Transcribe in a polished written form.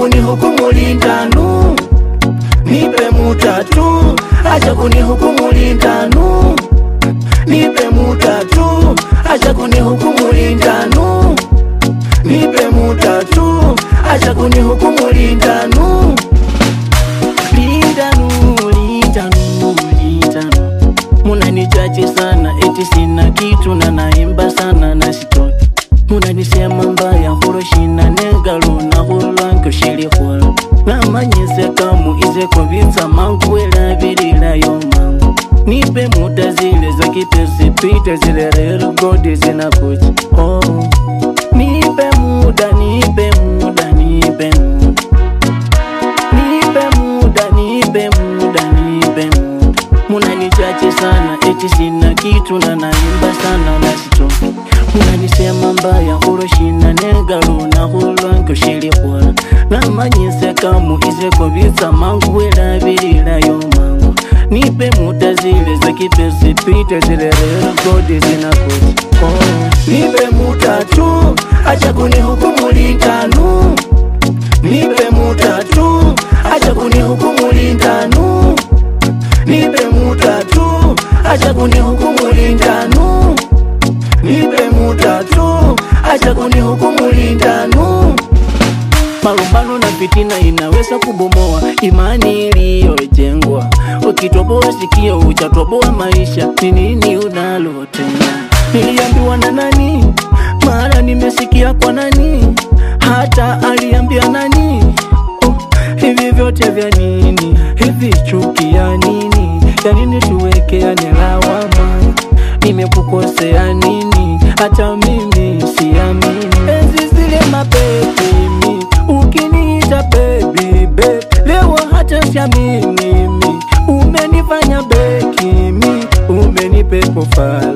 kunihukumu lindanu. Nipe mutatu, acha kunihukumu lindanu. Nipe mutatu, acha kunihukumu lindanu. Nipe mutatu, acha kunihukumu lindanu. Lindanu, lindanu, lindanu. Munanichache sana eti sina kitu na naimba sana na sitoki. Munanisema mbaya horoshina negalo na hulanko shiri hula. Namanyise kamu ize kubitsa mangu elabirila yo mangu. Nipe muda zile za kitesi pita zile rero godi zinakuja. Oh, nipe muda, nipe muda, nipe muda. Nipe muda, nipe muda, nipe muda. Munanichache sana eti sina kitu na naimba sana na sitoki. Munanisema mbaya horoshina negalo na hulanko shiri hula. Namanyise kamu ize kubitsa mangu elabirila yo mangu. Nipe muda zile za kitesi pita zile rero godi zinakuja. Oh, nipe mutatu, acha kunihukumu lindanu. Nipe mutatu, acha kunihukumu lindanu. Nipe mutatu, acha kunihukumu lindanu. Nipe mutatu, acha kunihukumu lindanu. Malumbano na fitina inaweza kubomoa imani iliyojengwa. Ukitoboa sikio utatoboa maisha. Ni nini unalotenda? Niliambiwa na nani? Mara nimesikia kwa nani? Hata aliambia nani? Oh, hivi vyote vya nini? Hivi chuki ya nini? Ya nini tuwekeane lawama? Nimekukosea nini? Hata mimi siamini. Enzi zile mapepe mi ukiniita baby babe, leo hata siamini mimi. Umenifanya beki mi, umenipe profile.